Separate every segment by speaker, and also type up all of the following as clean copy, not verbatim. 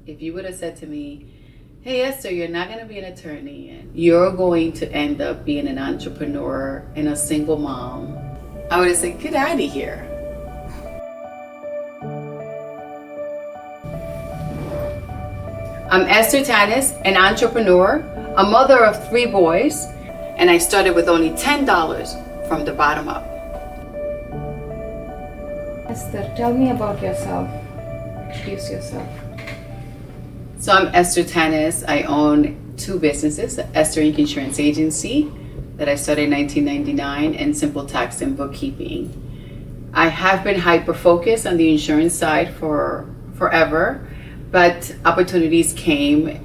Speaker 1: If you would have said to me, hey Esther, you're not going to be an attorney and you're going to end up being an entrepreneur and a single mom, I would have said, get out of here. I'm Esther Tanez, an entrepreneur, a mother of 3 boys, and I started with only $10 from the bottom up.
Speaker 2: Esther, tell me about yourself. Introduce yourself.
Speaker 1: So I'm Esther Tanez. I own 2 businesses, ESTIR Inc. Insurance Agency that I started in 1999 and SimpleTax Bookkeeping. I have been hyper-focused on the insurance side for forever, but opportunities came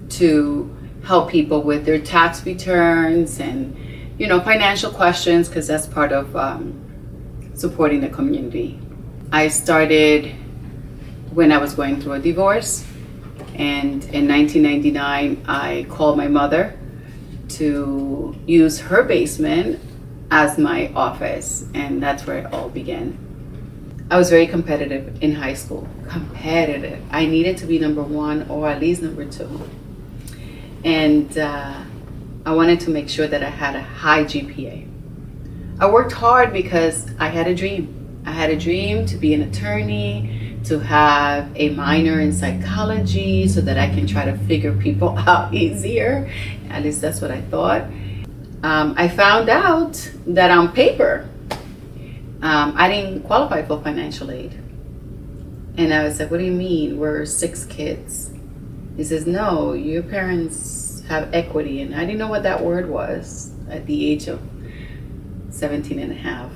Speaker 1: to help people with their tax returns and financial questions, because that's part of supporting the community. I started when I was going through a divorce, and in 1999 I called my mother to use her basement as my office, and that's where it all began. I was very competitive in high school. Competitive. I needed to be number 1 or at least number 2. And I wanted to make sure that I had a high GPA. I worked hard because I had a dream. I had a dream to be an attorney, to have a minor in psychology so that I can try to figure people out easier. At least that's what I thought. I found out that on paper, I didn't qualify for financial aid. And I was like, what do you mean? We're 6 kids. He says, no, your parents have equity. And I didn't know what that word was at the age of 17 and a half.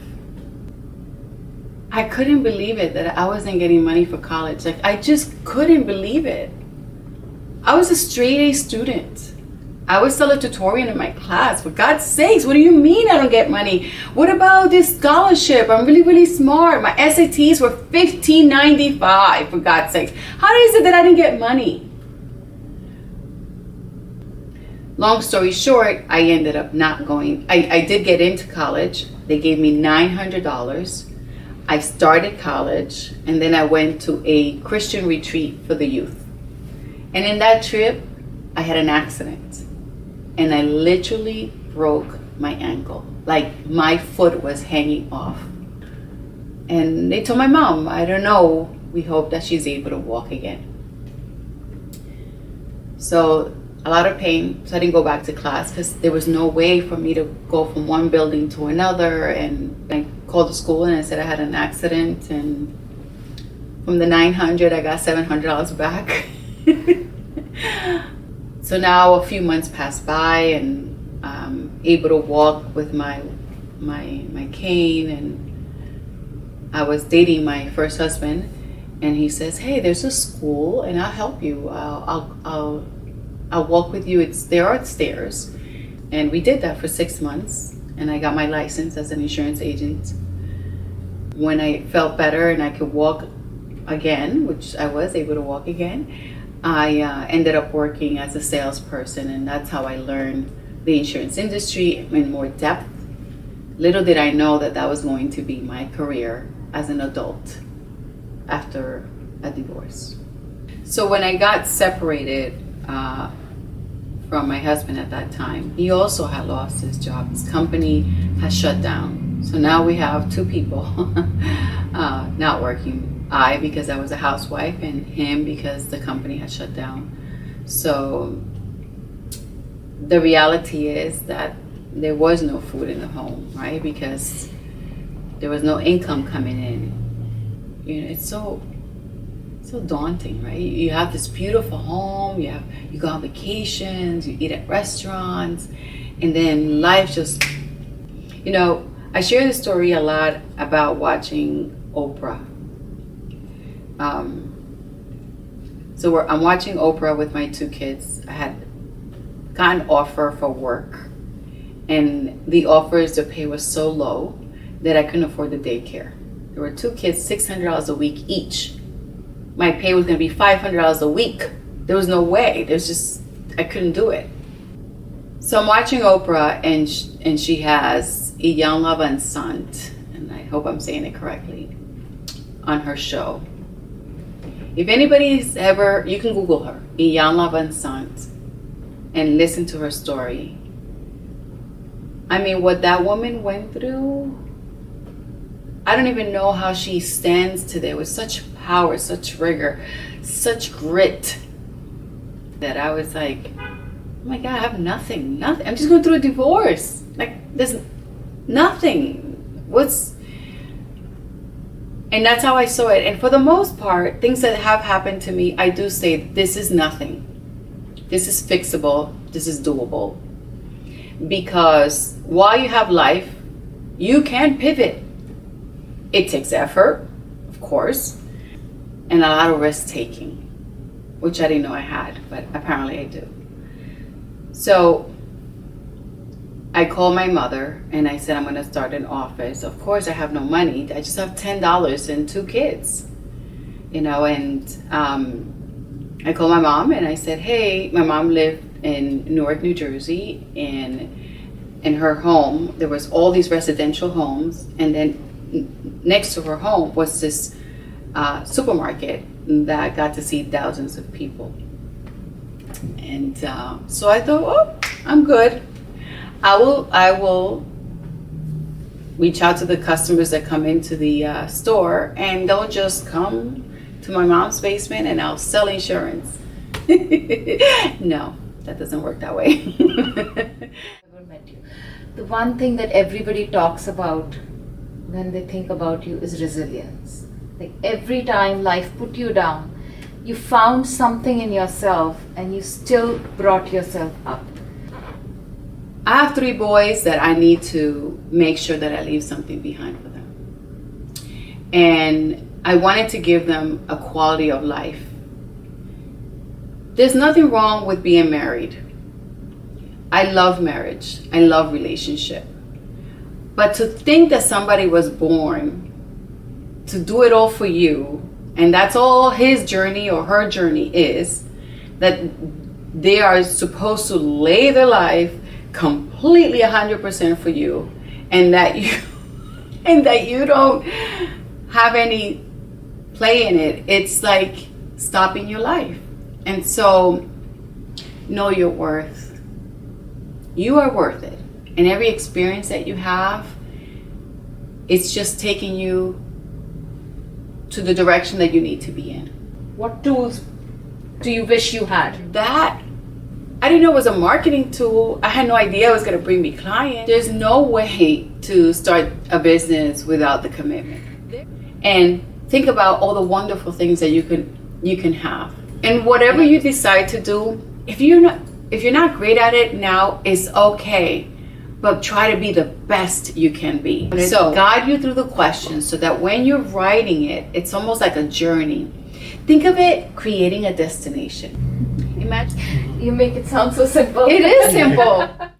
Speaker 1: I couldn't believe it that I wasn't getting money for college. Like, I just couldn't believe it. I was a straight A student. I was salutatorian in my class. For God's sakes, what do you mean I don't get money? What about this scholarship? I'm really, really smart. My SATs were $15.95, for God's sakes. How is it that I didn't get money? Long story short, I ended up not going. I did get into college. They gave me $900. I started college, and then I went to a Christian retreat for the youth. And in that trip, I had an accident. And I literally broke my ankle. Like, my foot was hanging off. And they told my mom, I don't know, we hope that she's able to walk again. So a lot of pain, so I didn't go back to class because there was no way for me to go from one building to another. And I called the school and I said I had an accident, and from the $900 I got $700 back. So now a few months passed by, and I'm able to walk with my cane, and I was dating my first husband, and he says, hey, there's a school and I'll help you. I'll walk with you. There are stairs. And we did that for 6 months, and I got my license as an insurance agent. When I felt better and I could walk again, which I was able to walk again, I ended up working as a salesperson, and that's how I learned the insurance industry in more depth. Little did I know that that was going to be my career as an adult after a divorce. So when I got separated from my husband at that time, he also had lost his job. His company has shut down. So now we have 2 people not working. I, because I was a housewife, and him because the company had shut down. So the reality is that there was no food in the home, right? Because there was no income coming in. It's so daunting, right? You have this beautiful home, you go on vacations, you eat at restaurants, and then life just, I share this story a lot about watching Oprah. So I'm watching Oprah with my 2 kids. I had got an offer for work, and the offers to pay was so low that I couldn't afford the daycare. There were 2 kids, $600 a week each. My pay was going to be $500 a week. There was no way. I couldn't do it. So I'm watching Oprah, and she has a young Lavan Sant, and I hope I'm saying it correctly, on her show. If anybody's ever, you can Google her, Iyanla Van Sant, and listen to her story. I mean, what that woman went through, I don't even know how she stands today with such power, such rigor, such grit, that I was like, oh my God, I have nothing. I'm just going through a divorce. Like, there's nothing. And that's how I saw it. And for the most part, things that have happened to me, I do say, this is nothing. This is fixable. This is doable. Because while you have life, you can pivot. It takes effort, of course, and a lot of risk taking, which I didn't know I had, but apparently I do. So I called my mother and I said, I'm going to start an office. Of course, I have no money. I just have $10 and 2 kids, and I called my mom and I said, hey, my mom lived in Newark, New Jersey, and in her home, there was all these residential homes, and then next to her home was this supermarket that got to see thousands of people. And so I thought, oh, I'm good. I will reach out to the customers that come into the store, and they'll just come to my mom's basement and I'll sell insurance. No, that doesn't work that way.
Speaker 2: Never met you. The one thing that everybody talks about when they think about you is resilience. Like every time life put you down, you found something in yourself and you still brought yourself up.
Speaker 1: I have 3 boys that I need to make sure that I leave something behind for them. And I wanted to give them a quality of life. There's nothing wrong with being married. I love marriage. I love relationship. But to think that somebody was born to do it all for you, and that's all his journey or her journey is, that they are supposed to lay their life completely 100% for you, and that you don't have any play in it, it's like stopping your life. And so know your worth. You are worth it. And every experience that you have, it's just taking you to the direction that you need to be in.
Speaker 2: What tools do you wish you had?
Speaker 1: That I didn't know it was a marketing tool. I had no idea it was going to bring me clients. There's no way to start a business without the commitment. And think about all the wonderful things that you can have. And whatever you decide to do, if you're not great at it now, it's okay. But try to be the best you can be. So guide you through the questions so that when you're writing it, it's almost like a journey. Think of it creating a destination. Imagine.
Speaker 2: You make it sound so simple.
Speaker 1: It is simple.